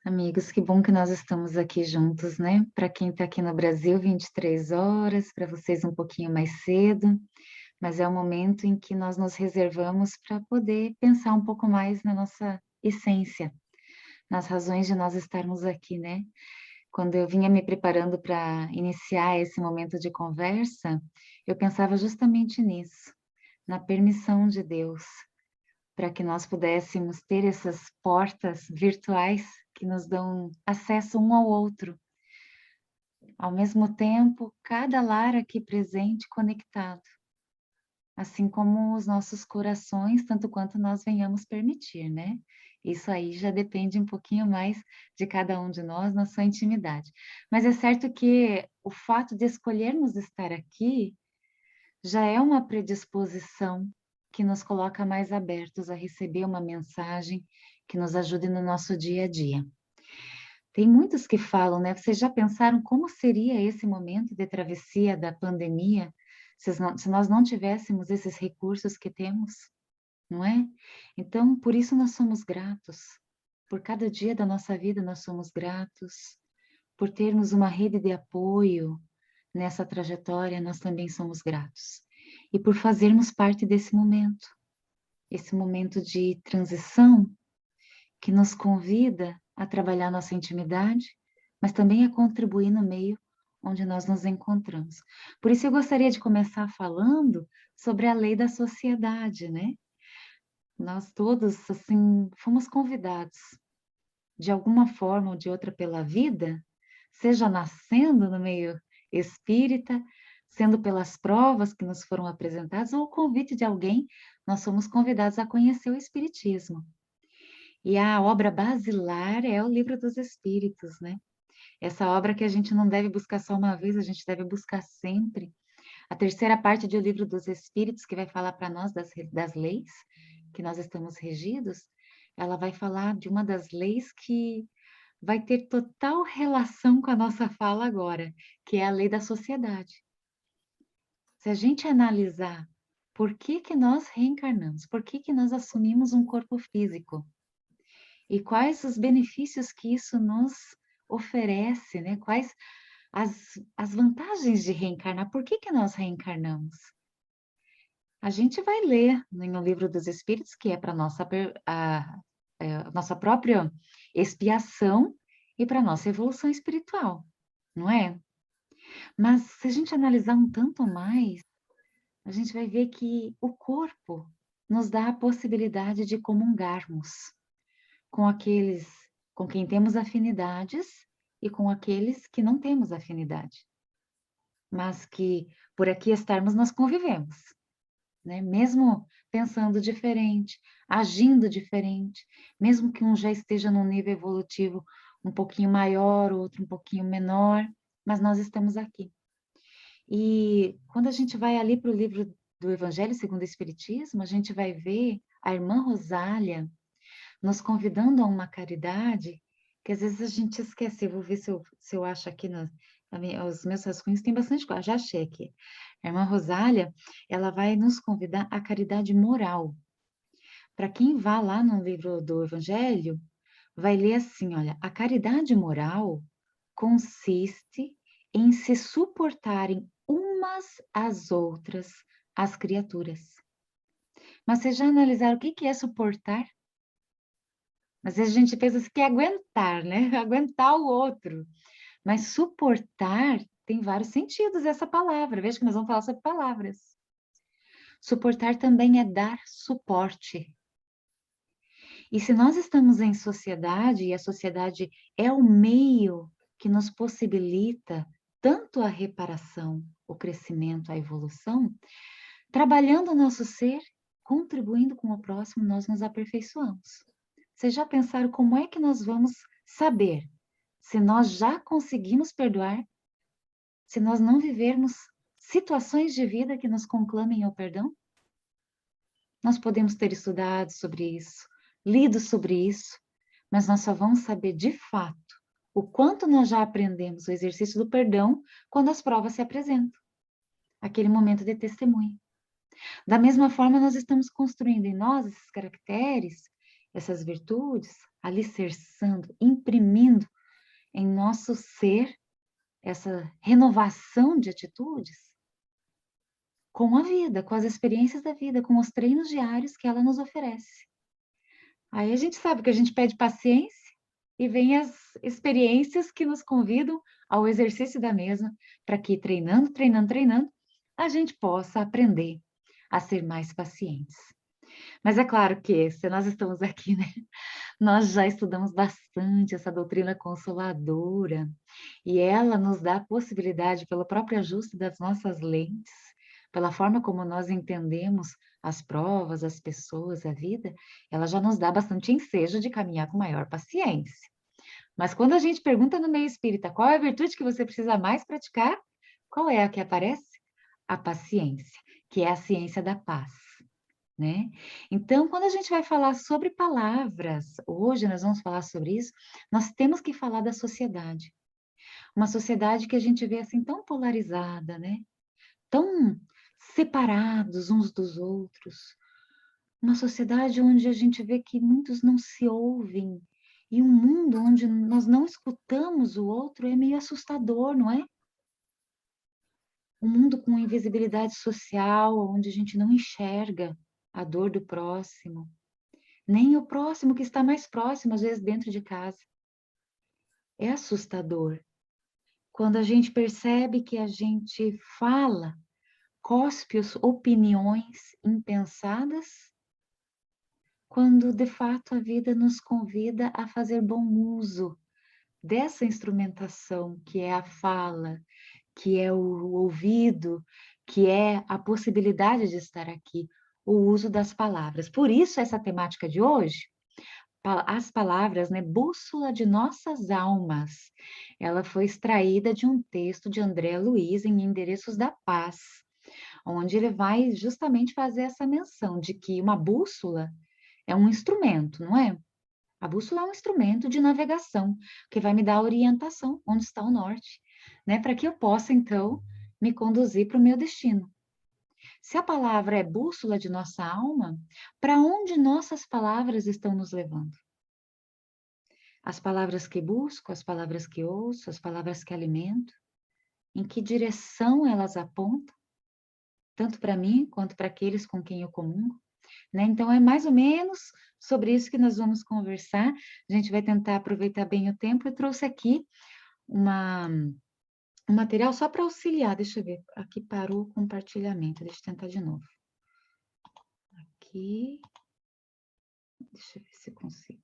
Amigos, que bom que nós estamos aqui juntos, né? Para quem está aqui no Brasil, 23 horas, para vocês um pouquinho mais cedo, mas é o momento em que nós nos reservamos para poder pensar um pouco mais na nossa essência, nas razões de nós estarmos aqui, né? Quando eu vinha me preparando para iniciar esse momento de conversa, eu pensava justamente nisso, na permissão de Deus, para que nós pudéssemos ter essas portas virtuais que nos dão acesso um ao outro. Ao mesmo tempo, cada lar aqui presente conectado, assim como os nossos corações, tanto quanto nós venhamos permitir, né? Isso aí já depende um pouquinho mais de cada um de nós na sua intimidade. Mas é certo que o fato de escolhermos estar aqui já é uma predisposição que nos coloca mais abertos a receber uma mensagem que nos ajude no nosso dia a dia. Tem muitos que falam, né? Vocês já pensaram como seria esse momento de travessia da pandemia se nós não tivéssemos esses recursos que temos, não é? Então, por isso nós somos gratos. Por cada dia da nossa vida nós somos gratos. Por termos uma rede de apoio nessa trajetória, nós também somos gratos. E por fazermos parte desse momento, esse momento de transição que nos convida a trabalhar nossa intimidade, mas também a contribuir no meio onde nós nos encontramos. Por isso eu gostaria de começar falando sobre a lei da sociedade, né? Nós todos, assim, fomos convidados, de alguma forma ou de outra pela vida, seja nascendo no meio espírita, sendo pelas provas que nos foram apresentadas, ou o convite de alguém, nós somos convidados a conhecer o Espiritismo. E a obra basilar é o Livro dos Espíritos, né? Essa obra que a gente não deve buscar só uma vez, a gente deve buscar sempre. A terceira parte do Livro dos Espíritos, que vai falar para nós das leis que nós estamos regidos, ela vai falar de uma das leis que vai ter total relação com a nossa fala agora, que é a lei da sociedade. Se a gente analisar por que que nós reencarnamos, por que que nós assumimos um corpo físico, e quais os benefícios que isso nos oferece, né? Quais as vantagens de reencarnar, por que que nós reencarnamos? A gente vai ler no Livro dos Espíritos, que é para a nossa própria expiação e para a nossa evolução espiritual, não é? Mas se a gente analisar um tanto mais, a gente vai ver que o corpo nos dá a possibilidade de comungarmos com aqueles com quem temos afinidades e com aqueles que não temos afinidade, mas que por aqui estarmos nós convivemos, né? Mesmo pensando diferente, agindo diferente, mesmo que um já esteja num nível evolutivo um pouquinho maior, outro um pouquinho menor, mas nós estamos aqui. E quando a gente vai ali para o livro do Evangelho segundo o Espiritismo, a gente vai ver a irmã Rosália nos convidando a uma caridade que às vezes a gente esquece. Eu vou ver se eu acho aqui os meus rascunhos, tem bastante coisa, já achei aqui. A irmã Rosália, ela vai nos convidar à caridade moral. Para quem vá lá no livro do Evangelho, vai ler assim, olha, a caridade moral consiste em se suportarem umas às outras as criaturas. Mas vocês já analisaram o que é suportar? Às vezes a gente pensa que é aguentar, né? Aguentar o outro. Mas suportar tem vários sentidos essa palavra. Veja que nós vamos falar sobre palavras. Suportar também é dar suporte. E se nós estamos em sociedade, e a sociedade é o meio que nos possibilita tanto a reparação, o crescimento, a evolução, trabalhando o nosso ser, contribuindo com o próximo, nós nos aperfeiçoamos. Vocês já pensaram como é que nós vamos saber se nós já conseguimos perdoar, se nós não vivermos situações de vida que nos conclamem ao perdão? Nós podemos ter estudado sobre isso, lido sobre isso, mas nós só vamos saber de fato o quanto nós já aprendemos o exercício do perdão quando as provas se apresentam, aquele momento de testemunho. Da mesma forma, nós estamos construindo em nós esses caracteres, essas virtudes, alicerçando, imprimindo em nosso ser essa renovação de atitudes com a vida, com as experiências da vida, com os treinos diários que ela nos oferece. Aí a gente sabe que a gente pede paciência e vem as experiências que nos convidam ao exercício da mesma, para que treinando, treinando, treinando, a gente possa aprender a ser mais pacientes. Mas é claro que, se nós estamos aqui, né, nós já estudamos bastante essa doutrina consoladora, e ela nos dá a possibilidade, pelo próprio ajuste das nossas lentes, pela forma como nós entendemos as provas, as pessoas, a vida, ela já nos dá bastante ensejo de caminhar com maior paciência. Mas quando a gente pergunta no meio espírita qual é a virtude que você precisa mais praticar, qual é a que aparece? A paciência, que é a ciência da paz, né? Então, quando a gente vai falar sobre palavras, hoje nós vamos falar sobre isso, nós temos que falar da sociedade. Uma sociedade que a gente vê assim tão polarizada, né? Tão separados uns dos outros. Uma sociedade onde a gente vê que muitos não se ouvem. E um mundo onde nós não escutamos o outro é meio assustador, não é? Um mundo com invisibilidade social, onde a gente não enxerga a dor do próximo, nem o próximo que está mais próximo, às vezes dentro de casa. É assustador. Quando a gente percebe que a gente fala, cospe opiniões impensadas, quando de fato a vida nos convida a fazer bom uso dessa instrumentação que é a fala, que é o ouvido, que é a possibilidade de estar aqui, o uso das palavras. Por isso, essa temática de hoje, as palavras, né, bússola de nossas almas, ela foi extraída de um texto de André Luiz em Endereços da Paz, onde ele vai justamente fazer essa menção de que uma bússola é um instrumento, não é? A bússola é um instrumento de navegação, que vai me dar a orientação, onde está o norte, né? Para que eu possa, então, me conduzir para o meu destino. Se a palavra é bússola de nossa alma, para onde nossas palavras estão nos levando? As palavras que busco, as palavras que ouço, as palavras que alimento, em que direção elas apontam, tanto para mim quanto para aqueles com quem eu comungo? Né? Então, é mais ou menos sobre isso que nós vamos conversar. A gente vai tentar aproveitar bem o tempo. Eu trouxe aqui um material só para auxiliar. Deixa eu ver. Aqui parou o compartilhamento. Deixa eu tentar de novo. Aqui. Deixa eu ver se eu consigo.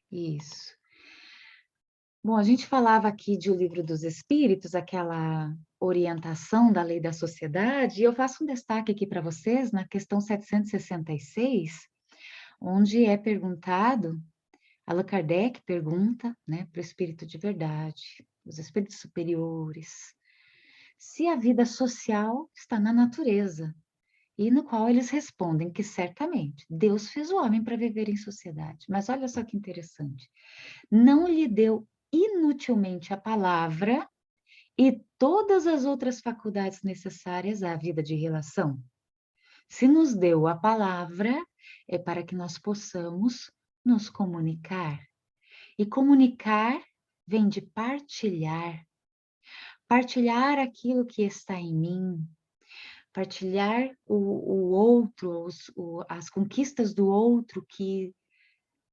Isso. Bom, a gente falava aqui de O Livro dos Espíritos, aquela orientação da lei da sociedade, e eu faço um destaque aqui para vocês na questão 766, onde é perguntado, Allan Kardec pergunta, né, para o espírito de verdade, os espíritos superiores, se a vida social está na natureza, e no qual eles respondem que certamente Deus fez o homem para viver em sociedade. Mas olha só que interessante, não lhe deu inutilmente a palavra e todas as outras faculdades necessárias à vida de relação. Se nos deu a palavra, é para que nós possamos nos comunicar. E comunicar vem de partilhar. Partilhar aquilo que está em mim. Partilhar o outro, as conquistas do outro que,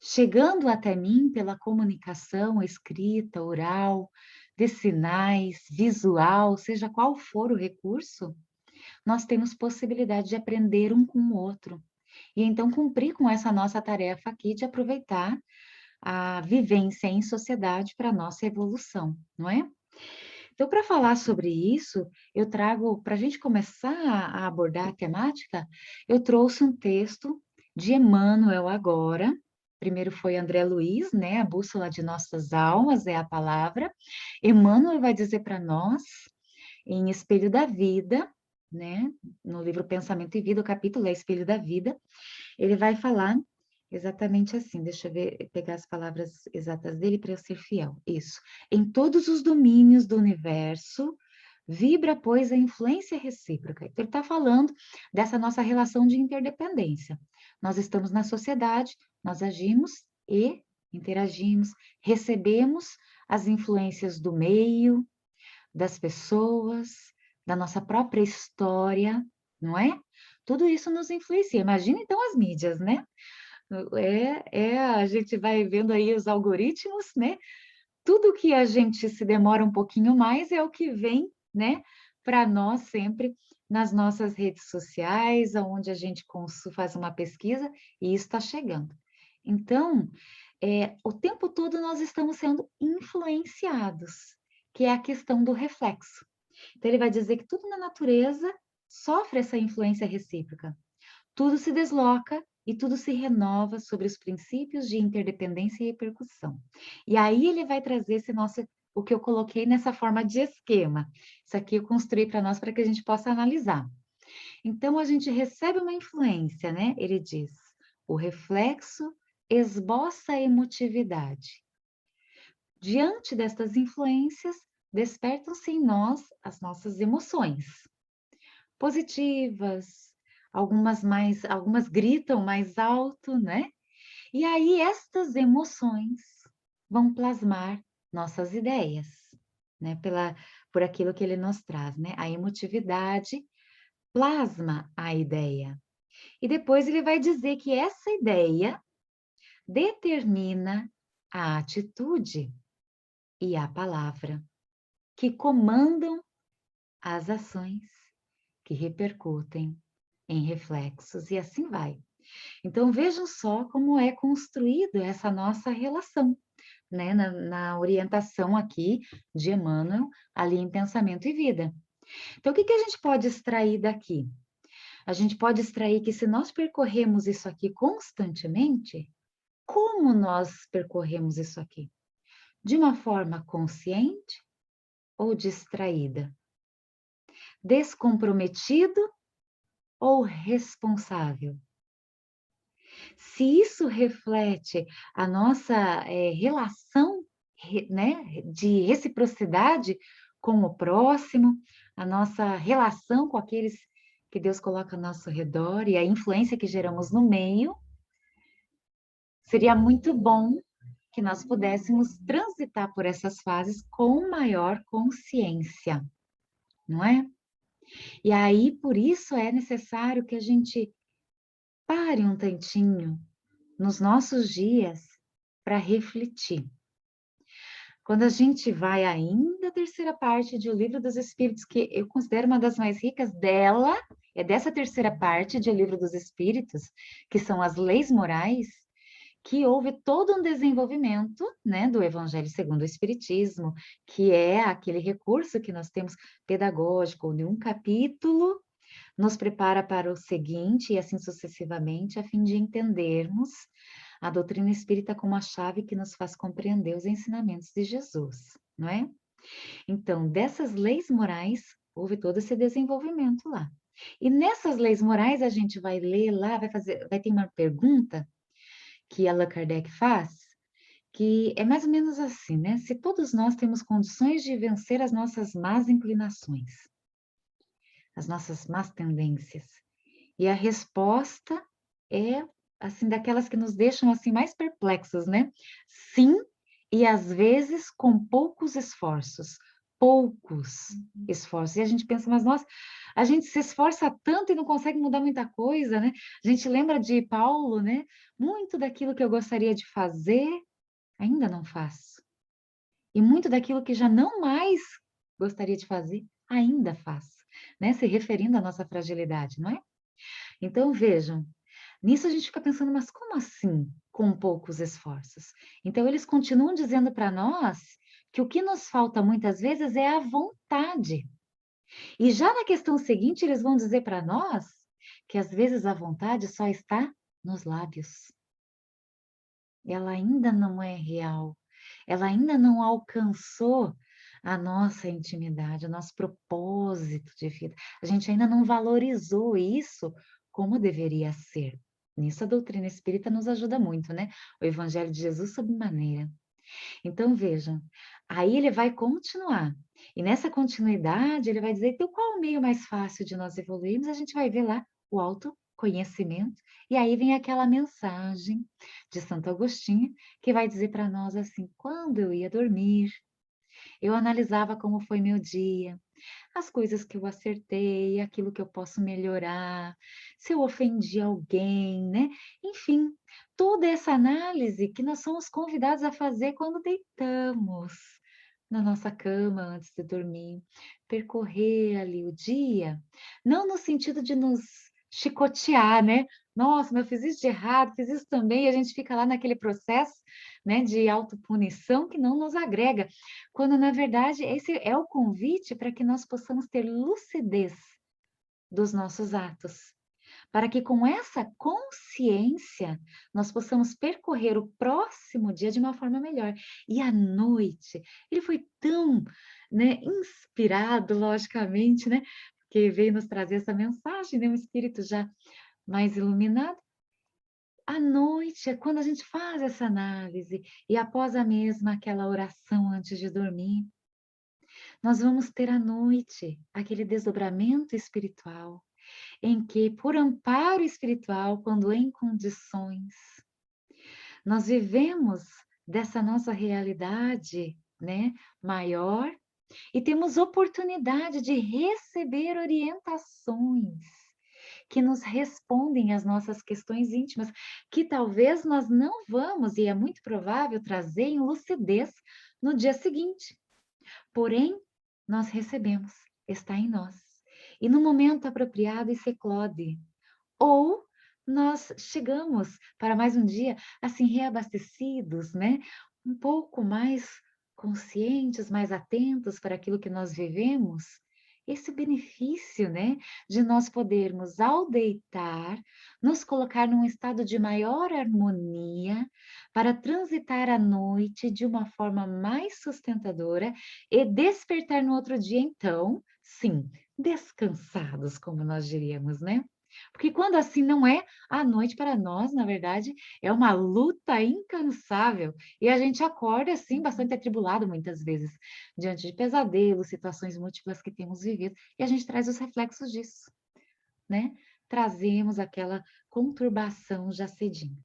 chegando até mim pela comunicação escrita, oral, de sinais, visual, seja qual for o recurso, nós temos possibilidade de aprender um com o outro. E então cumprir com essa nossa tarefa aqui de aproveitar a vivência em sociedade para a nossa evolução, não é? Então, para falar sobre isso, eu trago, para a gente começar a abordar a temática, eu trouxe um texto de Emmanuel agora. Primeiro foi André Luiz, né? A bússola de nossas almas é a palavra. Emmanuel vai dizer para nós, em Espelho da Vida, né? No livro Pensamento e Vida, o capítulo é Espelho da Vida, ele vai falar exatamente assim, deixa eu ver, pegar as palavras exatas dele para eu ser fiel. Isso. Em todos os domínios do universo, vibra, pois, a influência recíproca. Então, ele está falando dessa nossa relação de interdependência. Nós estamos na sociedade, nós agimos e interagimos, recebemos as influências do meio, das pessoas, da nossa própria história, não é? Tudo isso nos influencia. Imagina então as mídias, né? A gente vai vendo aí os algoritmos, né? Tudo que a gente se demora um pouquinho mais é o que vem, né, para nós sempre nas nossas redes sociais, onde a gente faz uma pesquisa e isso está chegando. Então, o tempo todo nós estamos sendo influenciados, que é a questão do reflexo. Então, ele vai dizer que tudo na natureza sofre essa influência recíproca. Tudo se desloca e tudo se renova sobre os princípios de interdependência e repercussão. E aí ele vai trazer o que eu coloquei nessa forma de esquema. Isso aqui eu construí para nós para que a gente possa analisar. Então a gente recebe uma influência, né? Ele diz: o reflexo esboça a emotividade. Diante destas influências, despertam-se em nós as nossas emoções positivas, algumas gritam mais alto, né? E aí estas emoções vão plasmar nossas ideias, né? Por aquilo que ele nos traz, né? A emotividade plasma a ideia. E depois ele vai dizer que essa ideia determina a atitude e a palavra, que comandam as ações que repercutem em reflexos e assim vai. Então vejam só como é construído essa nossa relação, né, na orientação aqui de Emmanuel, ali em Pensamento e Vida. Então o que a gente pode extrair daqui? A gente pode extrair que se nós percorremos isso aqui constantemente, como nós percorremos isso aqui? De uma forma consciente ou distraída? Descomprometido ou responsável? Se isso reflete a nossa relação, né, de reciprocidade com o próximo, a nossa relação com aqueles que Deus coloca ao nosso redor e a influência que geramos no meio, seria muito bom que nós pudéssemos transitar por essas fases com maior consciência, não é? E aí, por isso é necessário que a gente pare um tantinho nos nossos dias para refletir. Quando a gente vai ainda à terceira parte de O Livro dos Espíritos, que eu considero uma das mais ricas dela, é dessa terceira parte de O Livro dos Espíritos, que são as leis morais, que houve todo um desenvolvimento, né, do Evangelho segundo o Espiritismo, que é aquele recurso que nós temos pedagógico, onde um capítulo nos prepara para o seguinte e assim sucessivamente, a fim de entendermos a doutrina espírita como a chave que nos faz compreender os ensinamentos de Jesus, não é? Então, dessas leis morais, houve todo esse desenvolvimento lá. E nessas leis morais, a gente vai ler lá, vai ter uma pergunta que Allan Kardec faz, que é mais ou menos assim, né? Se todos nós temos condições de vencer as nossas más inclinações, as nossas más tendências, e a resposta é assim daquelas que nos deixam assim mais perplexos, né? Sim, e às vezes com poucos esforços. Poucos esforços. E a gente pensa, mas nossa, a gente se esforça tanto e não consegue mudar muita coisa, né? A gente lembra de Paulo, né? Muito daquilo que eu gostaria de fazer, ainda não faço. E muito daquilo que já não mais gostaria de fazer, ainda faço, né? Se referindo à nossa fragilidade, não é? Então, vejam, nisso a gente fica pensando, mas como assim, com poucos esforços? Então, eles continuam dizendo para nós que o que nos falta muitas vezes é a vontade. E já na questão seguinte, eles vão dizer para nós que às vezes a vontade só está nos lábios. Ela ainda não é real, ela ainda não alcançou a nossa intimidade, o nosso propósito de vida. A gente ainda não valorizou isso como deveria ser. Nisso a doutrina espírita nos ajuda muito, né? O Evangelho de Jesus sob maneira. Então vejam, aí ele vai continuar. E nessa continuidade ele vai dizer, então qual o meio mais fácil de nós evoluirmos? A gente vai ver lá o conhecimento, e aí vem aquela mensagem de Santo Agostinho, que vai dizer para nós assim: quando eu ia dormir, eu analisava como foi meu dia, as coisas que eu acertei, aquilo que eu posso melhorar, se eu ofendi alguém, né? Enfim, toda essa análise que nós somos convidados a fazer quando deitamos na nossa cama antes de dormir, percorrer ali o dia, não no sentido de nos chicotear, né? Nossa, mas eu fiz isso de errado, fiz isso também, e a gente fica lá naquele processo, né, de autopunição que não nos agrega, quando na verdade esse é o convite para que nós possamos ter lucidez dos nossos atos, para que com essa consciência nós possamos percorrer o próximo dia de uma forma melhor. E à noite, ele foi tão, né, inspirado, logicamente, né, que veio nos trazer essa mensagem, né, um espírito já mais iluminado. À noite é quando a gente faz essa análise e após a mesma aquela oração antes de dormir, nós vamos ter à noite aquele desdobramento espiritual em que, por amparo espiritual, quando em condições, nós vivemos dessa nossa realidade, né, maior e temos oportunidade de receber orientações que nos respondem às nossas questões íntimas, que talvez nós não vamos, e é muito provável, trazer em lucidez no dia seguinte. Porém, nós recebemos, está em nós. E no momento apropriado isso eclode. Ou nós chegamos para mais um dia, assim, reabastecidos, né? Um pouco mais conscientes, mais atentos para aquilo que nós vivemos. Esse benefício, né, de nós podermos, ao deitar, nos colocar num estado de maior harmonia, para transitar a noite de uma forma mais sustentadora e despertar no outro dia, então, sim, descansados, como nós diríamos, né? Porque quando assim não é, a noite para nós, na verdade, é uma luta incansável. E a gente acorda, assim, bastante atribulado muitas vezes, diante de pesadelos, situações múltiplas que temos vivido, e a gente traz os reflexos disso, né? Trazemos aquela conturbação já cedinho.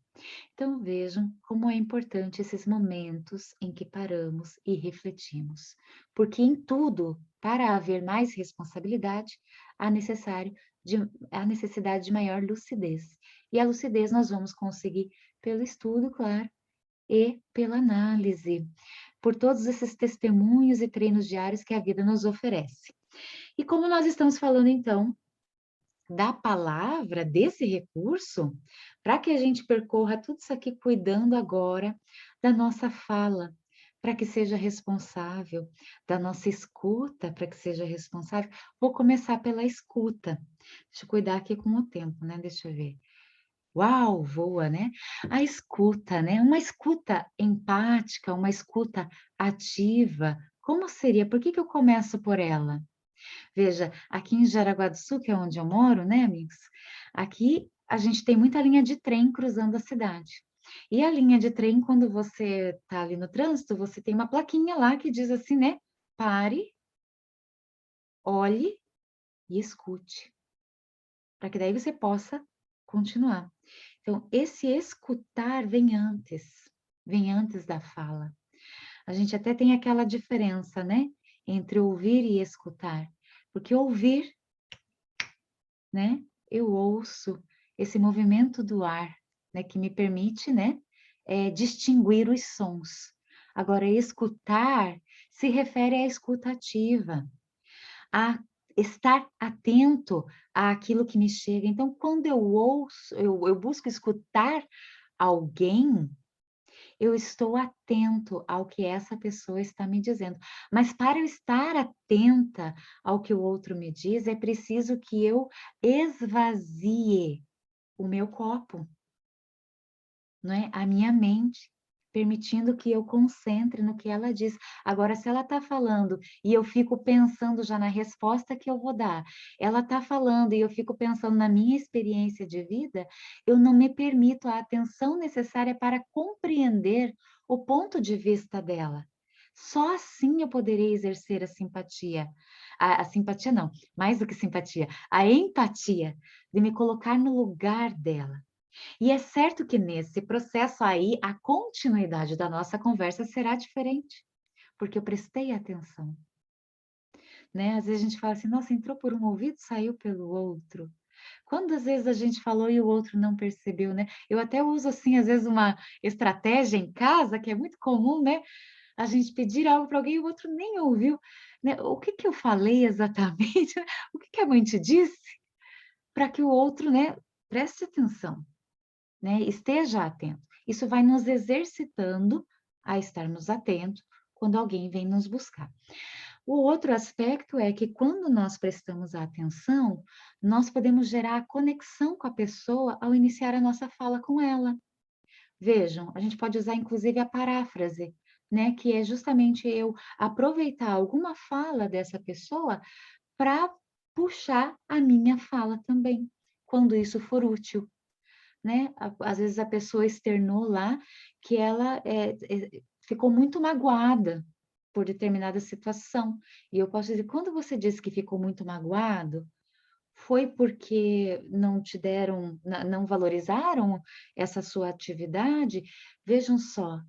Então vejam como é importante esses momentos em que paramos e refletimos, porque em tudo, para haver mais responsabilidade, há necessário há necessidade de maior lucidez. E a lucidez nós vamos conseguir pelo estudo, claro, e pela análise, por todos esses testemunhos e treinos diários que a vida nos oferece. E como nós estamos falando então da palavra, desse recurso, para que a gente percorra tudo isso aqui cuidando agora da nossa fala, para que seja responsável, da nossa escuta, para que seja responsável. Vou começar pela escuta. Deixa eu cuidar aqui com o tempo, né? Deixa eu ver. Uau, voa, né? A escuta, né? Uma escuta empática, uma escuta ativa. Como seria? Por que que eu começo por ela? Veja, aqui em Jaraguá do Sul, que é onde eu moro, né, amigos? Aqui a gente tem muita linha de trem cruzando a cidade. E a linha de trem, quando você está ali no trânsito, você tem uma plaquinha lá que diz assim, né? Pare, olhe e escute, para que daí você possa continuar. Então, esse escutar vem antes da fala. A gente até tem aquela diferença, né? Entre ouvir e escutar. Porque ouvir, né? Eu ouço esse movimento do ar, né? Que me permite, né? Distinguir os sons. Agora, escutar se refere à escuta ativa, a estar atento àquilo que me chega. Então, quando eu ouço, eu busco escutar alguém, eu estou atento ao que essa pessoa está me dizendo. Mas para eu estar atenta ao que o outro me diz, é preciso que eu esvazie o meu copo, não é? A minha mente, permitindo que eu concentre no que ela diz. Agora, se ela está falando e eu fico pensando já na resposta que eu vou dar, ela está falando e eu fico pensando na minha experiência de vida, eu não me permito a atenção necessária para compreender o ponto de vista dela. Só assim eu poderei exercer a simpatia. A simpatia não, mais do que simpatia, a empatia, de me colocar no lugar dela. E é certo que nesse processo aí, a continuidade da nossa conversa será diferente, porque eu prestei atenção, né? Às vezes a gente fala assim, nossa, entrou por um ouvido, saiu pelo outro. Quantas vezes a gente falou e o outro não percebeu, né? Eu até uso, assim, às vezes uma estratégia em casa, que é muito comum, né? A gente pedir algo para alguém e o outro nem ouviu, né? O que que eu falei exatamente? O que que a mãe te disse? Para que o outro, né, preste atenção, né? Esteja atento. Isso vai nos exercitando a estarmos atentos quando alguém vem nos buscar. O outro aspecto é que quando nós prestamos a atenção, nós podemos gerar conexão com a pessoa ao iniciar a nossa fala com ela. Vejam, a gente pode usar inclusive a paráfrase, né? Que é justamente eu aproveitar alguma fala dessa pessoa para puxar a minha fala também, quando isso for útil, né? Às vezes a pessoa externou lá que ela ficou muito magoada por determinada situação. E eu posso dizer, quando você disse que ficou muito magoado, foi porque não te deram, não valorizaram essa sua atividade? Vejam só,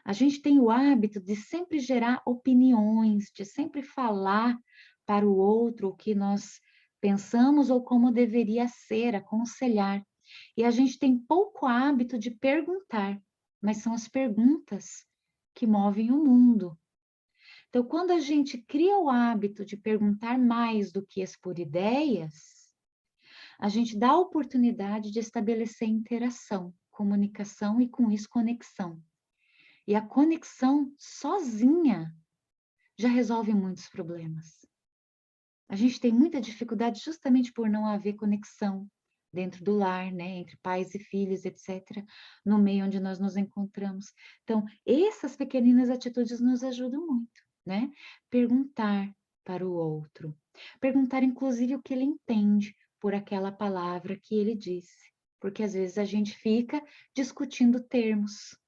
a gente tem o hábito de sempre gerar opiniões, de sempre falar para o outro o que nós pensamos ou como deveria ser, aconselhar. E a gente tem pouco hábito de perguntar, mas são as perguntas que movem o mundo. Então, quando a gente cria o hábito de perguntar mais do que expor ideias, a gente dá a oportunidade de estabelecer interação, comunicação e, com isso, conexão. E a conexão sozinha já resolve muitos problemas. A gente tem muita dificuldade justamente por não haver conexão dentro do lar, né, entre pais e filhos, etc., no meio onde nós nos encontramos. Então, essas pequeninas atitudes nos ajudam muito, né? Perguntar para o outro, perguntar inclusive o que ele entende por aquela palavra que ele disse, porque às vezes a gente fica discutindo termos,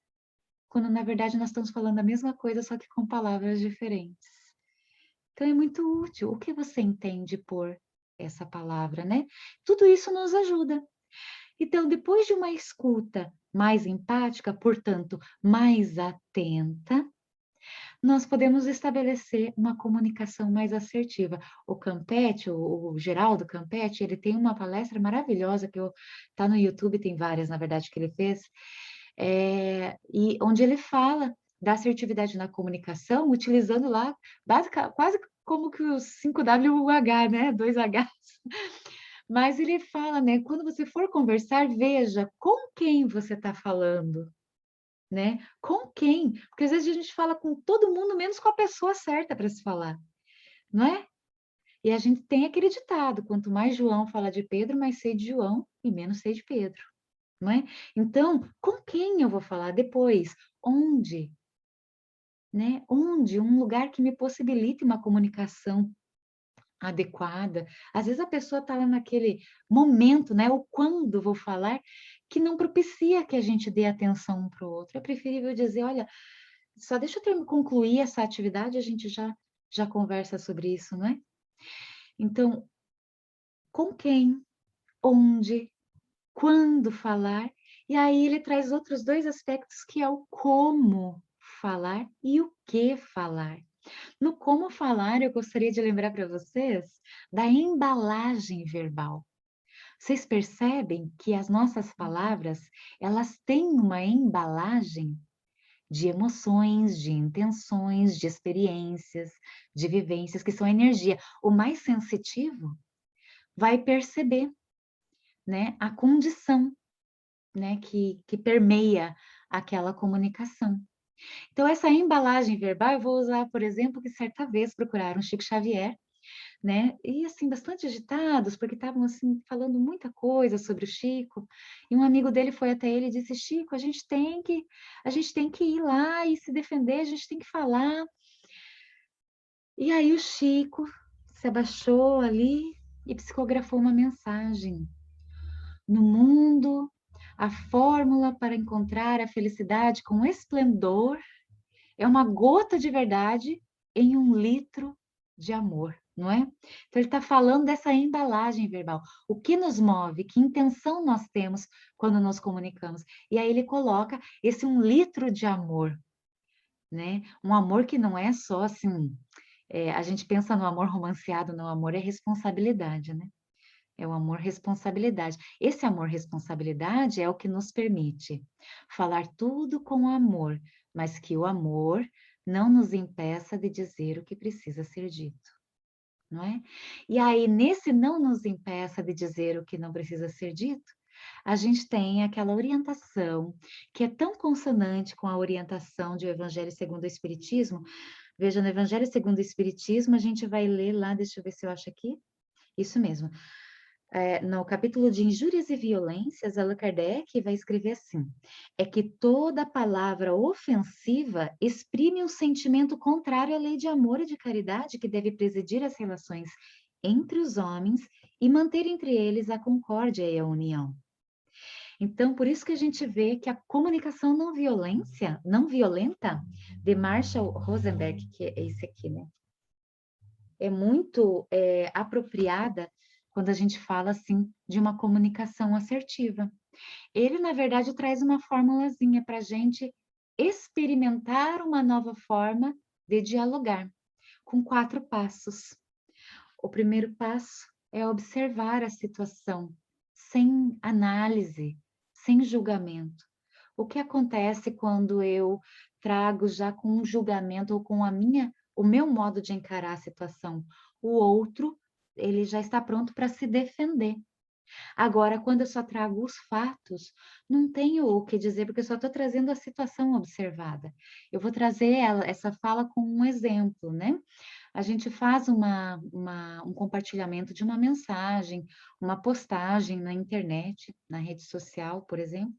quando na verdade nós estamos falando a mesma coisa, só que com palavras diferentes. Então é muito útil. O que você entende por essa palavra, né? Tudo isso nos ajuda. Então, depois de uma escuta mais empática, portanto, mais atenta, nós podemos estabelecer uma comunicação mais assertiva. O Campetti, o Geraldo Campetti, ele tem uma palestra maravilhosa que tá no YouTube, tem várias, na verdade, que ele fez, e onde ele fala da assertividade na comunicação, utilizando lá quase como que os 5W né? 2H. Mas ele fala, né? Quando você for conversar, veja com quem você está falando, né? Com quem? Porque às vezes a gente fala com todo mundo, menos com a pessoa certa para se falar, não é? E a gente tem aquele ditado: quanto mais João fala de Pedro, mais sei de João e menos sei de Pedro, não é? Então, com quem eu vou falar depois? Onde? Né? Onde? Um lugar que me possibilite uma comunicação adequada. Às vezes a pessoa está lá naquele momento, né? O quando vou falar, que não propicia que a gente dê atenção um para o outro. É preferível dizer, olha, só deixa eu concluir essa atividade, a gente já conversa sobre isso, não é? Então, com quem, onde, quando falar, e aí ele traz outros dois aspectos que é o como falar e o que falar. No como falar, eu gostaria de lembrar para vocês da embalagem verbal. Vocês percebem que as nossas palavras, elas têm uma embalagem de emoções, de intenções, de experiências, de vivências, que são energia. O mais sensitivo vai perceber, né, a condição, né, que permeia aquela comunicação. Então, essa embalagem verbal, eu vou usar, por exemplo, que certa vez procuraram Chico Xavier, né? E assim, bastante agitados, porque estavam assim falando muita coisa sobre o Chico. E um amigo dele foi até ele e disse: Chico, a gente tem que ir lá e se defender, a gente tem que falar. E aí o Chico se abaixou ali e psicografou uma mensagem. No mundo, a fórmula para encontrar a felicidade com esplendor É uma gota de verdade em 1 litro de amor, não é? Então ele está falando dessa embalagem verbal. O que nos move, que intenção nós temos quando nos comunicamos. E aí ele coloca esse 1 litro de amor, né? Um amor que não é só assim, a gente pensa no amor romanceado, não, amor é responsabilidade, né? É o amor responsabilidade. Esse amor responsabilidade é o que nos permite falar tudo com amor, mas que o amor não nos impeça de dizer o que precisa ser dito, não é? E aí, nesse não nos impeça de dizer o que não precisa ser dito, a gente tem aquela orientação que é tão consonante com a orientação de O Evangelho segundo o Espiritismo. Veja, no Evangelho segundo o Espiritismo, a gente vai ler lá, deixa eu ver se eu acho aqui. Isso mesmo. No capítulo de Injúrias e Violências, Allan Kardec vai escrever assim: é que toda palavra ofensiva exprime um sentimento contrário à lei de amor e de caridade que deve presidir as relações entre os homens e manter entre eles a concórdia e a união. Então, por isso que a gente vê que a comunicação não violenta, de Marshall Rosenberg, que é esse aqui, né? É muito apropriada quando a gente fala assim de uma comunicação assertiva. Ele, na verdade, traz uma formulazinha para a gente experimentar uma nova forma de dialogar, com 4 passos. O primeiro passo é observar a situação, sem análise, sem julgamento. O que acontece quando eu trago já com um julgamento ou com o meu modo de encarar a situação? O outro, ele já está pronto para se defender. Agora, quando eu só trago os fatos, não tenho o que dizer, porque eu só estou trazendo a situação observada. Eu vou trazer essa fala com um exemplo, né? A gente faz um compartilhamento de uma mensagem, uma postagem na internet, na rede social, por exemplo,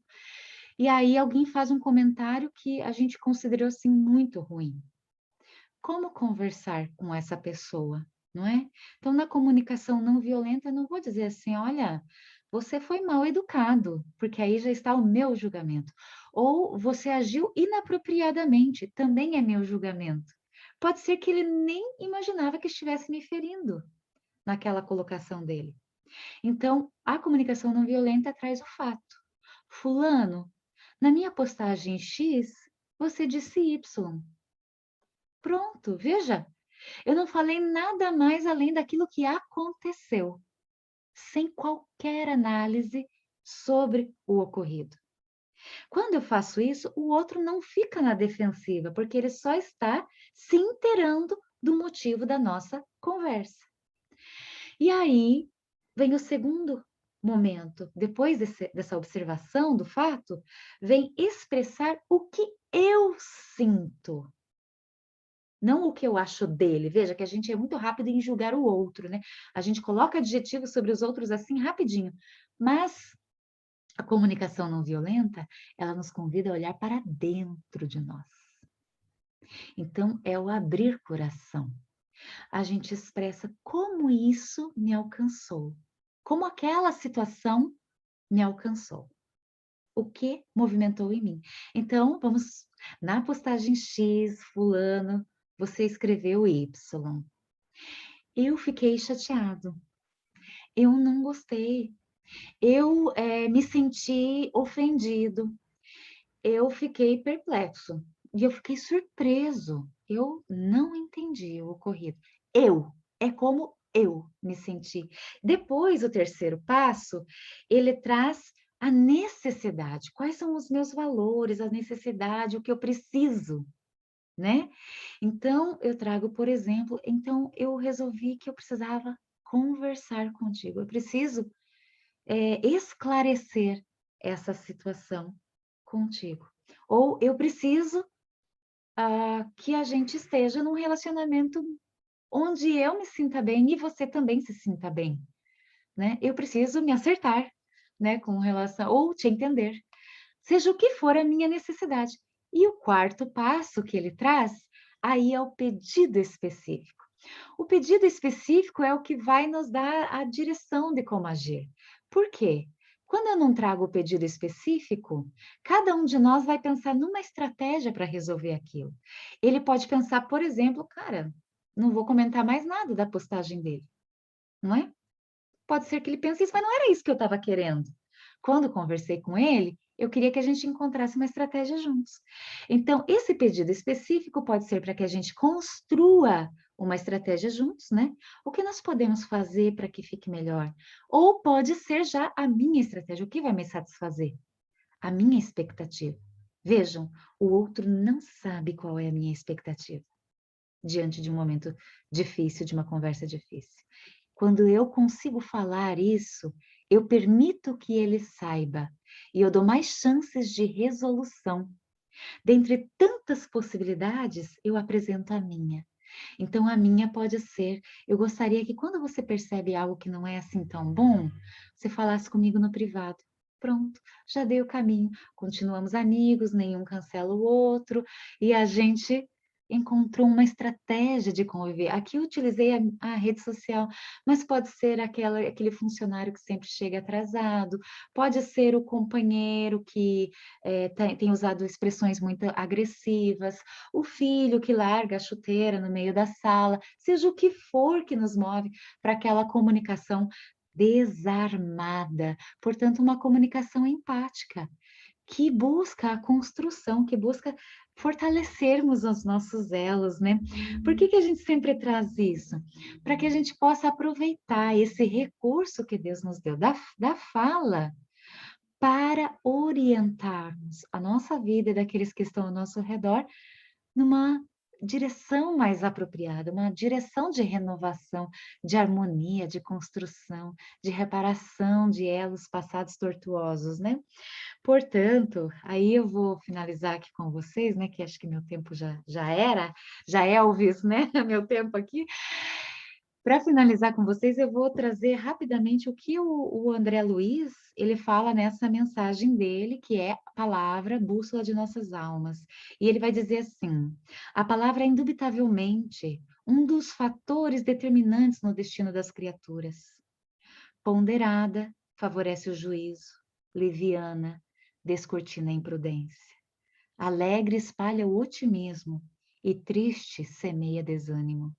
e aí alguém faz um comentário que a gente considerou assim muito ruim. Como conversar com essa pessoa, não é? Então, na comunicação não violenta, eu não vou dizer assim, olha, você foi mal educado, porque aí já está o meu julgamento. Ou você agiu inapropriadamente, também é meu julgamento. Pode ser que ele nem imaginava que estivesse me ferindo naquela colocação dele. Então, a comunicação não violenta traz o fato. Fulano, na minha postagem X, você disse Y. Pronto, veja, eu não falei nada mais além daquilo que aconteceu, sem qualquer análise sobre o ocorrido. Quando eu faço isso, o outro não fica na defensiva, porque ele só está se inteirando do motivo da nossa conversa. E aí vem o segundo momento, depois dessa observação do fato, vem expressar o que eu sinto. Não o que eu acho dele. Veja que a gente é muito rápido em julgar o outro, né? A gente coloca adjetivos sobre os outros assim rapidinho. Mas a comunicação não violenta, ela nos convida a olhar para dentro de nós. Então, é o abrir coração. A gente expressa como isso me alcançou. Como aquela situação me alcançou. O que movimentou em mim. Então, vamos na postagem X, fulano, você escreveu Y. Eu fiquei chateado. Eu não gostei. Eu me senti ofendido. Eu fiquei perplexo. E eu fiquei surpreso. Eu não entendi o ocorrido. É como eu me senti. Depois, o terceiro passo, ele traz a necessidade. Quais são os meus valores, a necessidade, o que eu preciso, né? Então, eu trago, por exemplo, então eu resolvi que eu precisava conversar contigo. Eu preciso esclarecer essa situação contigo. Ou eu preciso que a gente esteja num relacionamento onde eu me sinta bem e você também se sinta bem, né? Eu preciso me acertar, né, com relação, ou te entender, seja o que for a minha necessidade. E o quarto passo que ele traz, aí é o pedido específico. O pedido específico é o que vai nos dar a direção de como agir. Por quê? Quando eu não trago o pedido específico, cada um de nós vai pensar numa estratégia para resolver aquilo. Ele pode pensar, por exemplo, cara, não vou comentar mais nada da postagem dele, não é? Pode ser que ele pense isso, mas não era isso que eu estava querendo. Quando conversei com ele, eu queria que a gente encontrasse uma estratégia juntos. Então, esse pedido específico pode ser para que a gente construa uma estratégia juntos, né? O que nós podemos fazer para que fique melhor? Ou pode ser já a minha estratégia, o que vai me satisfazer? A minha expectativa. Vejam, o outro não sabe qual é a minha expectativa diante de um momento difícil, de uma conversa difícil. Quando eu consigo falar isso, eu permito que ele saiba e eu dou mais chances de resolução. Dentre tantas possibilidades, eu apresento a minha. Então, a minha pode ser: eu gostaria que quando você percebe algo que não é assim tão bom, você falasse comigo no privado. Pronto, já dei o caminho. Continuamos amigos, nenhum cancela o outro, e a gente encontrou uma estratégia de conviver. Aqui eu utilizei a rede social, mas pode ser aquele funcionário que sempre chega atrasado, pode ser o companheiro que tem usado expressões muito agressivas, o filho que larga a chuteira no meio da sala, seja o que for que nos move para aquela comunicação desarmada. Portanto, uma comunicação empática, que busca a construção, que busca fortalecermos os nossos elos, né? Por que a gente sempre traz isso? Para que a gente possa aproveitar esse recurso que Deus nos deu da fala para orientarmos a nossa vida e daqueles que estão ao nosso redor numa direção mais apropriada, uma direção de renovação, de harmonia, de construção, de reparação de elos passados tortuosos, né? Portanto, aí eu vou finalizar aqui com vocês, né? Que acho que meu tempo já é, Elvis, né? Meu tempo aqui. Para finalizar com vocês, eu vou trazer rapidamente o que o André Luiz ele fala nessa mensagem dele, que é a palavra bússola de nossas almas. E ele vai dizer assim: a palavra é indubitavelmente um dos fatores determinantes no destino das criaturas. Ponderada, favorece o juízo, liviana, descortina a imprudência. Alegre espalha o otimismo e triste semeia desânimo.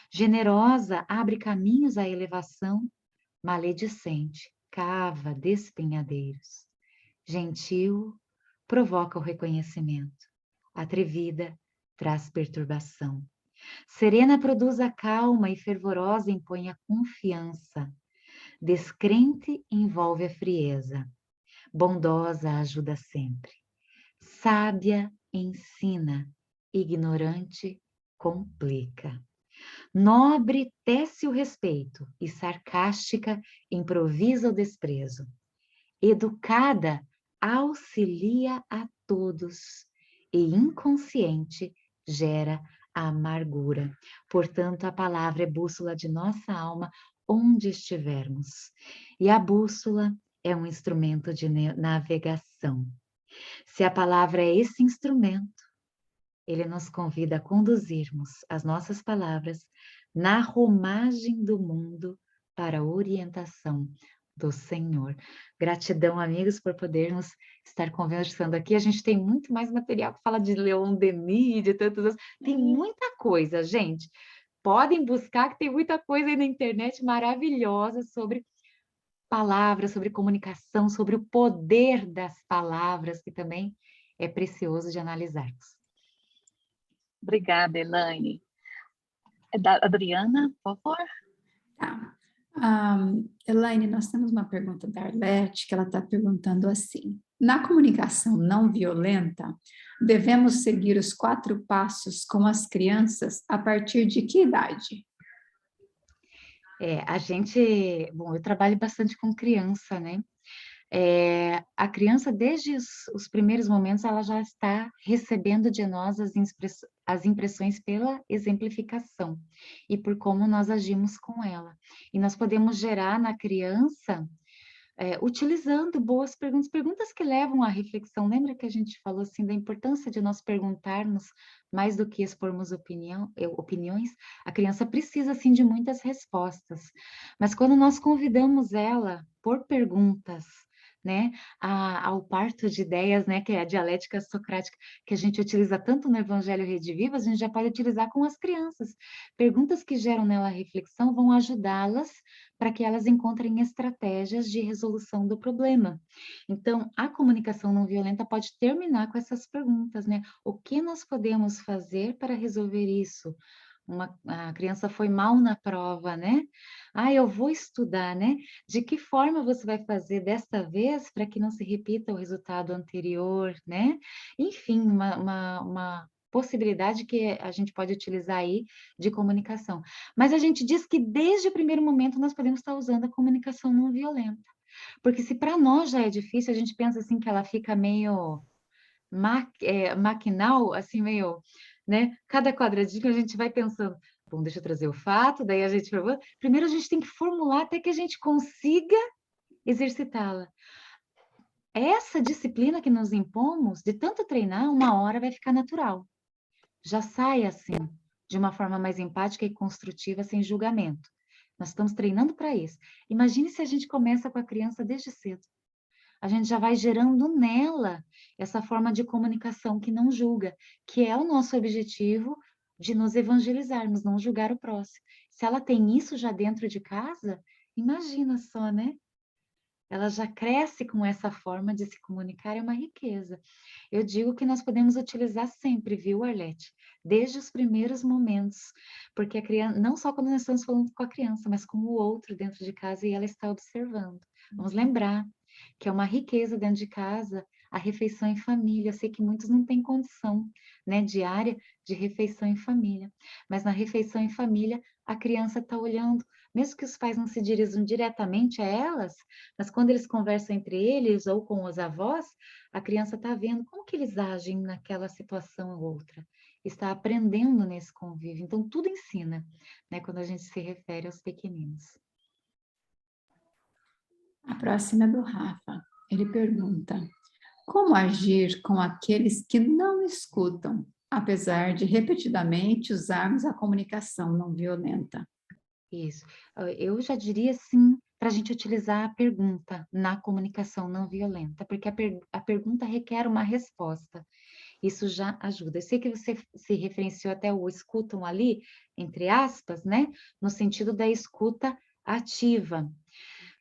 Generosa abre caminhos à elevação, maledicente cava despenhadeiros. Gentil provoca o reconhecimento, atrevida traz perturbação. Serena produz a calma e fervorosa impõe a confiança. Descrente envolve a frieza, bondosa ajuda sempre. Sábia ensina, ignorante complica. Nobre tece o respeito e sarcástica improvisa o desprezo. Educada auxilia a todos e inconsciente gera a amargura. Portanto, a palavra é bússola de nossa alma onde estivermos. E a bússola é um instrumento de navegação. Se a palavra é esse instrumento, ele nos convida a conduzirmos as nossas palavras na romagem do mundo para a orientação do Senhor. Gratidão, amigos, por podermos estar conversando aqui. A gente tem muito mais material que fala de Leon Denis, de tantos outros. Tem muita coisa, gente. Podem buscar, que tem muita coisa aí na internet maravilhosa sobre palavras, sobre comunicação, sobre o poder das palavras, que também é precioso de analisarmos. Obrigada, Elaine. É da Adriana, por favor. Tá. Elaine, nós temos uma pergunta da Arlete, que ela está perguntando assim: na comunicação não violenta, devemos seguir os 4 passos com as crianças a partir de que idade? Bom, eu trabalho bastante com criança, né? A criança, desde os primeiros momentos, ela já está recebendo de nós as impressões pela exemplificação e por como nós agimos com ela. E nós podemos gerar na criança, utilizando boas perguntas, perguntas que levam à reflexão. Lembra que a gente falou assim da importância de nós perguntarmos mais do que expormos opiniões? A criança precisa, sim, de muitas respostas. Mas quando nós convidamos ela por perguntas, né, ao parto de ideias, né, que é a dialética socrática, que a gente utiliza tanto no Evangelho Redivivo, a gente já pode utilizar com as crianças. Perguntas que geram nela reflexão vão ajudá-las para que elas encontrem estratégias de resolução do problema. Então, a comunicação não violenta pode terminar com essas perguntas, né? O que nós podemos fazer para resolver isso? A criança foi mal na prova, né? Ah, eu vou estudar, né? De que forma você vai fazer desta vez para que não se repita o resultado anterior, né? Enfim, uma possibilidade que a gente pode utilizar aí de comunicação. Mas a gente diz que desde o primeiro momento nós podemos estar usando a comunicação não violenta. Porque se para nós já é difícil, a gente pensa assim que ela fica meio maquinal, assim, meio, né? Cada quadradinho a gente vai pensando, bom, deixa eu trazer o fato, daí a gente... Primeiro a gente tem que formular até que a gente consiga exercitá-la. Essa disciplina que nos impomos, de tanto treinar, uma hora vai ficar natural. Já sai assim, de uma forma mais empática e construtiva, sem julgamento. Nós estamos treinando para isso. Imagine se a gente começa com a criança desde cedo. A gente já vai gerando nela essa forma de comunicação que não julga, que é o nosso objetivo de nos evangelizarmos, não julgar o próximo. Se ela tem isso já dentro de casa, imagina só, né? Ela já cresce com essa forma de se comunicar, é uma riqueza. Eu digo que nós podemos utilizar sempre, viu, Arlete? Desde os primeiros momentos, porque a criança, não só quando nós estamos falando com a criança, mas com o outro dentro de casa e ela está observando. Vamos lembrar que é uma riqueza dentro de casa a refeição em família. Eu sei que muitos não têm condição, né, diária de refeição em família, mas na refeição em família a criança está olhando, mesmo que os pais não se dirijam diretamente a elas, mas quando eles conversam entre eles ou com os avós, a criança está vendo como que eles agem naquela situação ou outra. Está aprendendo nesse convívio. Então, tudo ensina, né, quando a gente se refere aos pequeninos. A próxima é do Rafa. Ele pergunta: como agir com aqueles que não escutam, apesar de repetidamente usarmos a comunicação não violenta? Isso. Eu já diria, sim, para a gente utilizar a pergunta na comunicação não violenta, porque a pergunta requer uma resposta. Isso já ajuda. Eu sei que você se referenciou até o escutam ali, entre aspas, né? No sentido da escuta ativa.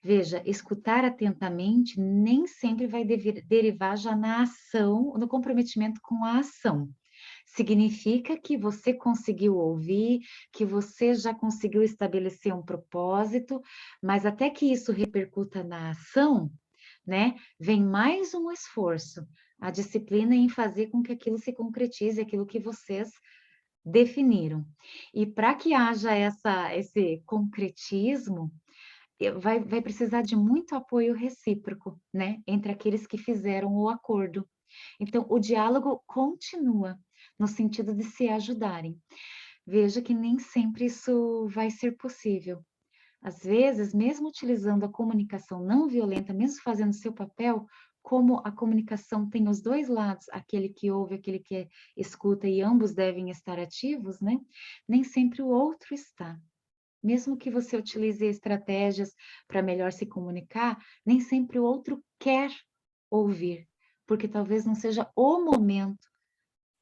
Veja, escutar atentamente nem sempre vai derivar já na ação, no comprometimento com a ação. Significa que você conseguiu ouvir, que você já conseguiu estabelecer um propósito, mas até que isso repercuta na ação, né, vem mais um esforço, a disciplina em fazer com que aquilo se concretize, aquilo que vocês definiram. E para que haja esse concretismo, vai precisar de muito apoio recíproco, né, entre aqueles que fizeram o acordo. Então, o diálogo continua, no sentido de se ajudarem. Veja que nem sempre isso vai ser possível. Às vezes, mesmo utilizando a comunicação não violenta, mesmo fazendo seu papel, como a comunicação tem os dois lados, aquele que ouve, aquele que escuta, e ambos devem estar ativos, né? Nem sempre o outro está. Mesmo que você utilize estratégias para melhor se comunicar, nem sempre o outro quer ouvir, porque talvez não seja o momento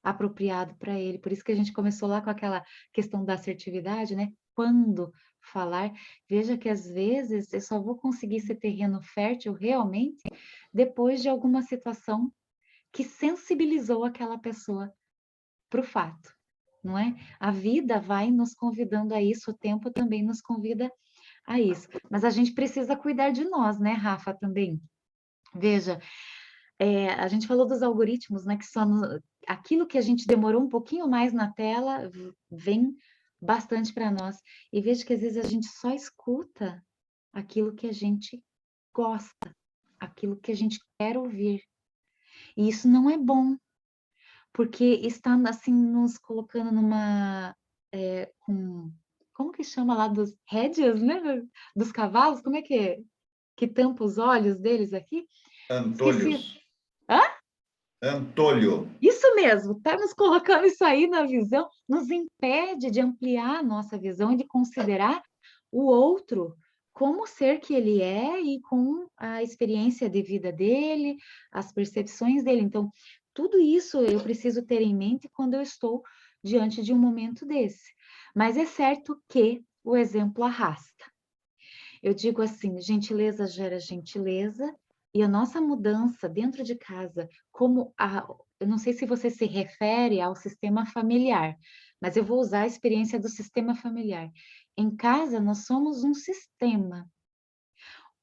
apropriado para ele. Por isso que a gente começou lá com aquela questão da assertividade, né? Quando falar, veja que às vezes eu só vou conseguir ser terreno fértil realmente depois de alguma situação que sensibilizou aquela pessoa para o fato, não é? A vida vai nos convidando a isso, o tempo também nos convida a isso. Mas a gente precisa cuidar de nós, né, Rafa, também. Veja, a gente falou dos algoritmos, né, que só aquilo que a gente demorou um pouquinho mais na tela vem bastante para nós. E veja que às vezes a gente só escuta aquilo que a gente gosta, aquilo que a gente quer ouvir. E isso não é bom, porque está assim nos colocando numa como que chama lá dos rédeas, né? Dos cavalos, como é que tampa os olhos deles aqui? Antolhos. Esqueci. Hã? Antolho. Isso mesmo, tá nos colocando isso aí na visão, nos impede de ampliar a nossa visão e de considerar o outro como ser que ele é e com a experiência de vida dele, as percepções dele. Então, tudo isso eu preciso ter em mente quando eu estou diante de um momento desse. Mas é certo que o exemplo arrasta. Eu digo assim, gentileza gera gentileza, e a nossa mudança dentro de casa, eu não sei se você se refere ao sistema familiar, mas eu vou usar a experiência do sistema familiar. Em casa, nós somos um sistema.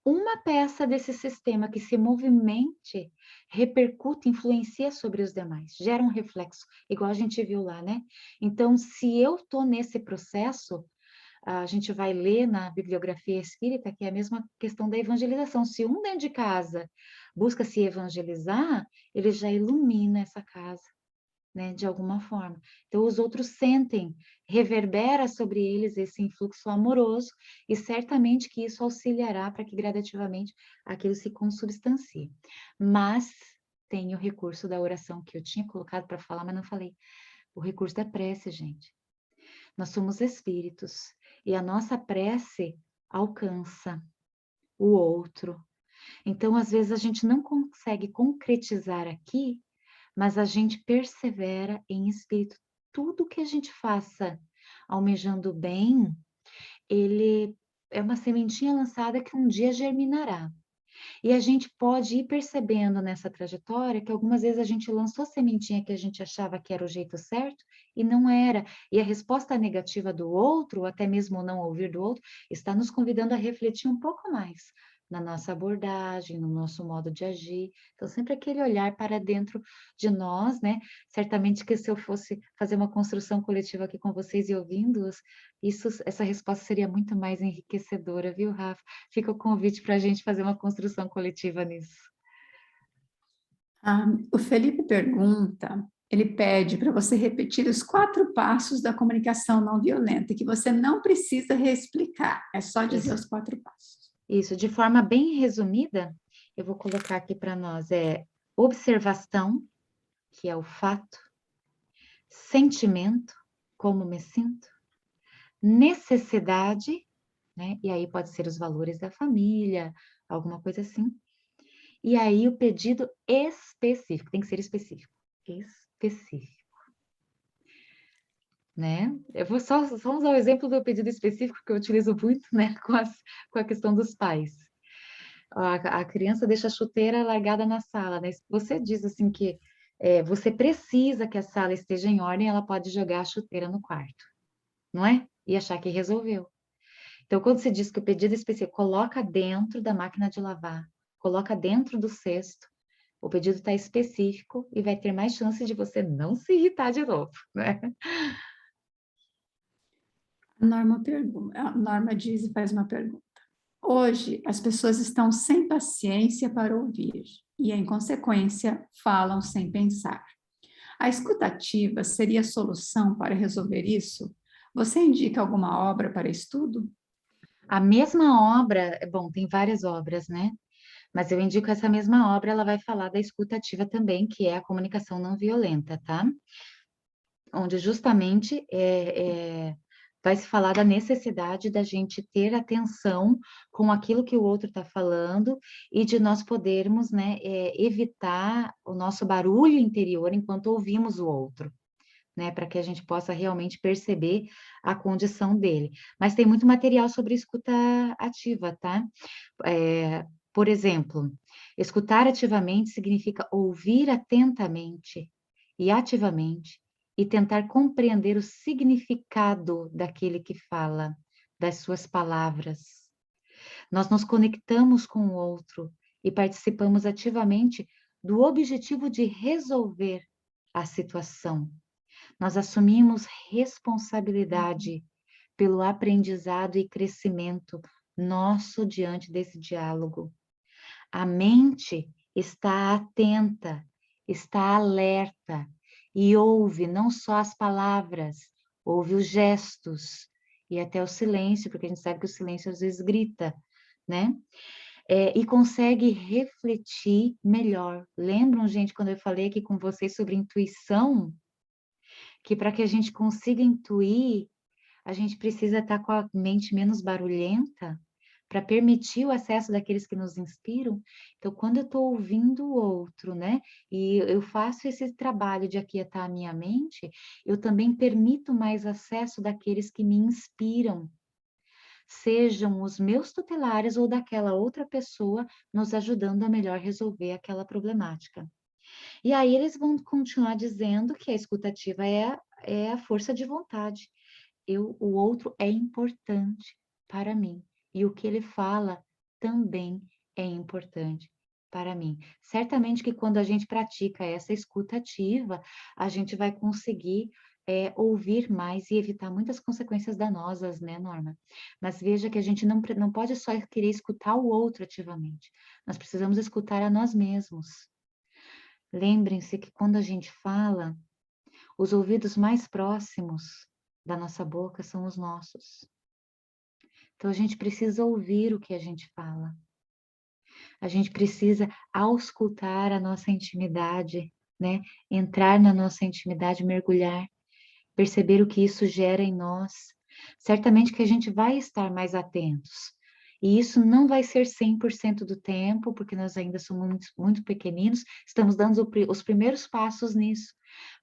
Uma peça desse sistema que se movimente, repercute, influencia sobre os demais, gera um reflexo, igual a gente viu lá, né? Então, se eu estou nesse processo, a gente vai ler na bibliografia espírita que é a mesma questão da evangelização. Se um dentro de casa busca se evangelizar, ele já ilumina essa casa, né, de alguma forma. Então, os outros sentem, reverbera sobre eles esse influxo amoroso, e certamente que isso auxiliará para que gradativamente aquilo se consubstancie. Mas tem o recurso da oração que eu tinha colocado para falar, mas não falei. O recurso da prece, gente. Nós somos espíritos e a nossa prece alcança o outro. Então, às vezes, a gente não consegue concretizar aqui, mas a gente persevera em espírito. Tudo que a gente faça almejando o bem, ele é uma sementinha lançada que um dia germinará. E a gente pode ir percebendo nessa trajetória que algumas vezes a gente lançou sementinha que a gente achava que era o jeito certo e não era. E a resposta negativa do outro, ou até mesmo o não ouvir do outro, está nos convidando a refletir um pouco mais na nossa abordagem, no nosso modo de agir. Então, sempre aquele olhar para dentro de nós, né? Certamente que se eu fosse fazer uma construção coletiva aqui com vocês e ouvindo-os, essa resposta seria muito mais enriquecedora, viu, Rafa? Fica o convite para a gente fazer uma construção coletiva nisso. O Felipe pergunta, ele pede para você repetir os 4 passos da comunicação não violenta, que você não precisa reexplicar, é só dizer os 4 passos. Isso, de forma bem resumida, eu vou colocar aqui para nós, observação, que é o fato, sentimento, como me sinto, necessidade, né? E aí pode ser os valores da família, alguma coisa assim. E aí o pedido específico, tem que ser específico. Específico. Né? Eu vou só usar o exemplo do pedido específico que eu utilizo muito, né? Com a questão dos pais. A criança deixa a chuteira largada na sala, né? Se você diz assim que você precisa que a sala esteja em ordem, ela pode jogar a chuteira no quarto, não é? E achar que resolveu. Então, quando você diz que o pedido específico coloca dentro da máquina de lavar, coloca dentro do cesto, o pedido está específico e vai ter mais chance de você não se irritar de novo, né? A Norma diz e faz uma pergunta. Hoje, as pessoas estão sem paciência para ouvir e, em consequência, falam sem pensar. A escuta ativa seria a solução para resolver isso? Você indica alguma obra para estudo? A mesma obra, bom, tem várias obras, né? Mas eu indico essa mesma obra, ela vai falar da escuta ativa também, que é a comunicação não violenta, tá? Onde justamente vai se falar da necessidade da gente ter atenção com aquilo que o outro está falando e de nós podermos, né, evitar o nosso barulho interior enquanto ouvimos o outro, né, para que a gente possa realmente perceber a condição dele. Mas tem muito material sobre escuta ativa, tá? Por exemplo, escutar ativamente significa ouvir atentamente e ativamente e tentar compreender o significado daquele que fala, das suas palavras. Nós nos conectamos com o outro e participamos ativamente do objetivo de resolver a situação. Nós assumimos responsabilidade pelo aprendizado e crescimento nosso diante desse diálogo. A mente está atenta, está alerta e ouve não só as palavras, ouve os gestos e até o silêncio, porque a gente sabe que o silêncio às vezes grita, né? E consegue refletir melhor. Lembram, gente, quando eu falei aqui com vocês sobre intuição? Que para que a gente consiga intuir, a gente precisa estar com a mente menos barulhenta, para permitir o acesso daqueles que nos inspiram. Então, quando eu estou ouvindo o outro, né, e eu faço esse trabalho de aquietar a minha mente, eu também permito mais acesso daqueles que me inspiram, sejam os meus tutelares ou daquela outra pessoa nos ajudando a melhor resolver aquela problemática. E aí eles vão continuar dizendo que a escutativa é a força de vontade. O outro é importante para mim. E o que ele fala também é importante para mim. Certamente que quando a gente pratica essa escutativa, a gente vai conseguir ouvir mais e evitar muitas consequências danosas, né, Norma? Mas veja que a gente não pode só querer escutar o outro ativamente. Nós precisamos escutar a nós mesmos. Lembrem-se que quando a gente fala, os ouvidos mais próximos da nossa boca são os nossos. Então, a gente precisa ouvir o que a gente fala. A gente precisa auscultar a nossa intimidade, né? Entrar na nossa intimidade, mergulhar, perceber o que isso gera em nós. Certamente que a gente vai estar mais atentos. E isso não vai ser 100% do tempo, porque nós ainda somos muito, muito pequeninos, estamos dando os primeiros passos nisso.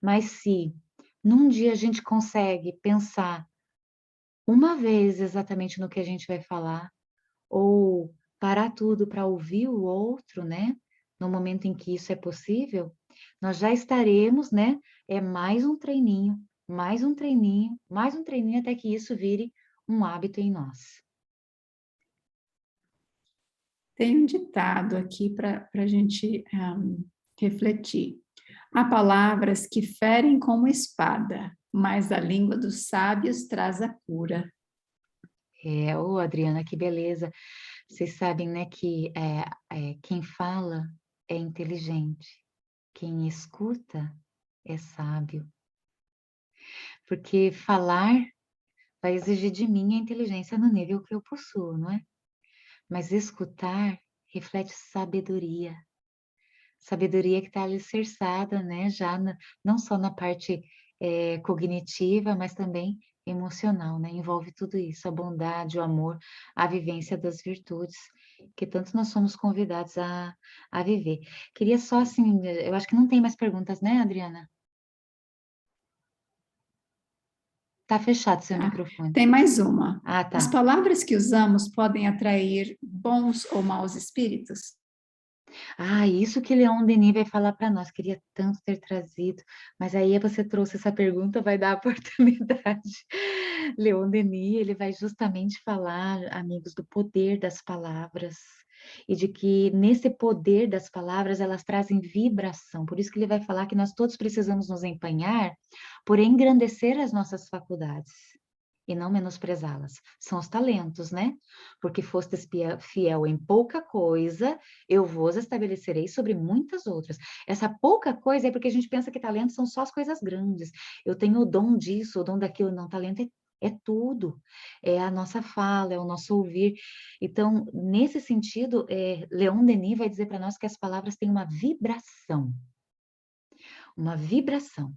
Mas se num dia a gente consegue pensar uma vez exatamente no que a gente vai falar, ou parar tudo para ouvir o outro, né? No momento em que isso é possível, nós já estaremos, né? É mais um treininho, mais um treininho, mais um treininho até que isso vire um hábito em nós. Tem um ditado aqui para a gente refletir. Há palavras que ferem como espada, mas a língua dos sábios traz a cura. Adriana, que beleza. Vocês sabem, né, que quem fala é inteligente, quem escuta é sábio. Porque falar vai exigir de mim a inteligência no nível que eu possuo, não é? Mas escutar reflete sabedoria. Sabedoria que está alicerçada, né, não só na parte cognitiva, mas também emocional, né? Envolve tudo isso, a bondade, o amor, a vivência das virtudes, que tanto nós somos convidados a viver. Queria só, assim, eu acho que não tem mais perguntas, né, Adriana? Tá fechado seu microfone. Tem mais uma. Ah, tá. As palavras que usamos podem atrair bons ou maus espíritos? Isso que Leon Denis vai falar para nós. Queria tanto ter trazido, mas aí você trouxe essa pergunta, vai dar a oportunidade. Leon Denis, ele vai justamente falar, amigos, do poder das palavras e de que nesse poder das palavras elas trazem vibração. Por isso que ele vai falar que nós todos precisamos nos empenhar por engrandecer as nossas faculdades e não menosprezá-las. São os talentos, né? Porque fostes fiel em pouca coisa, eu vos estabelecerei sobre muitas outras. Essa pouca coisa é porque a gente pensa que talentos são só as coisas grandes. Eu tenho o dom disso, o dom daquilo. Não, talento é tudo. É a nossa fala, é o nosso ouvir. Então, nesse sentido, Leon Denis vai dizer para nós que as palavras têm uma vibração. Uma vibração.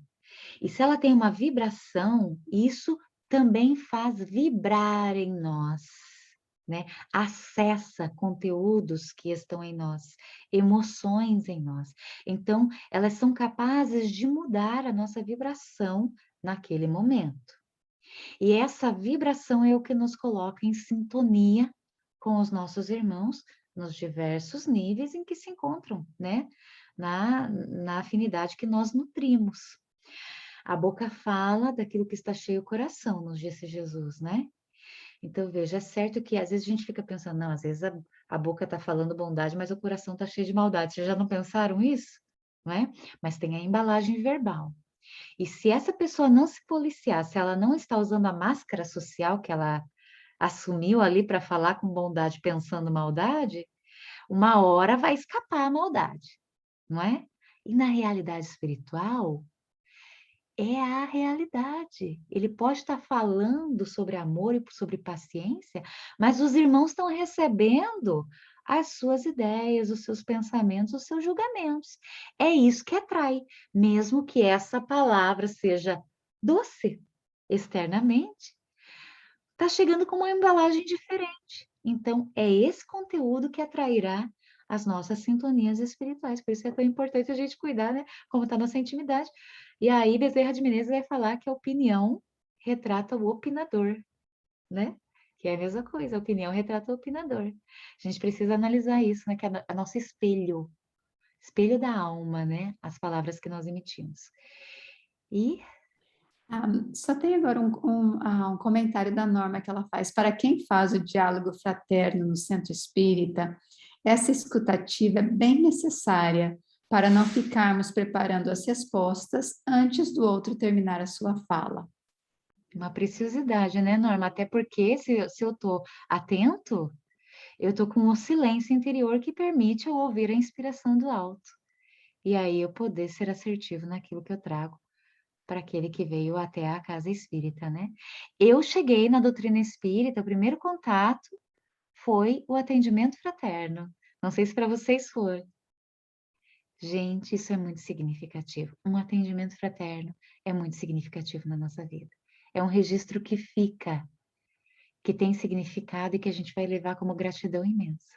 E se ela tem uma vibração, isso também faz vibrar em nós, né? Acessa conteúdos que estão em nós, emoções em nós. Então, elas são capazes de mudar a nossa vibração naquele momento. E essa vibração é o que nos coloca em sintonia com os nossos irmãos nos diversos níveis em que se encontram, né? Na afinidade que nós nutrimos. A boca fala daquilo que está cheio o coração, nos disse Jesus, né? Então, veja, é certo que às vezes a gente fica pensando, não, às vezes a boca está falando bondade, mas o coração está cheio de maldade. Vocês já não pensaram isso? Não é? Mas tem a embalagem verbal. E se essa pessoa não se policiar, se ela não está usando a máscara social que ela assumiu ali para falar com bondade, pensando maldade, uma hora vai escapar a maldade, não é? E na realidade espiritual, é a realidade. Ele pode estar falando sobre amor e sobre paciência, mas os irmãos estão recebendo as suas ideias, os seus pensamentos, os seus julgamentos. É isso que atrai, mesmo que essa palavra seja doce externamente, está chegando com uma embalagem diferente. Então, é esse conteúdo que atrairá as nossas sintonias espirituais. Por isso é tão importante a gente cuidar, né? Como está nossa intimidade. E aí, Bezerra de Menezes vai falar que a opinião retrata o opinador, né? Que é a mesma coisa, a opinião retrata o opinador. A gente precisa analisar isso, né? Que é a nosso espelho da alma, né? As palavras que nós emitimos. E Só tem agora um comentário da Norma que ela faz. Para quem faz o diálogo fraterno no centro espírita, essa escutativa é bem necessária para não ficarmos preparando as respostas antes do outro terminar a sua fala. uma preciosidade, né, Norma? Até porque se eu estou atento, eu estou com um silêncio interior que permite eu ouvir a inspiração do alto. E aí eu poder ser assertivo naquilo que eu trago para aquele que veio até a casa espírita, né? Eu cheguei na doutrina espírita, o primeiro contato foi o atendimento fraterno. Não sei se para vocês foi. Gente, isso é muito significativo. Um atendimento fraterno é muito significativo na nossa vida. É um registro que fica, que tem significado e que a gente vai levar como gratidão imensa.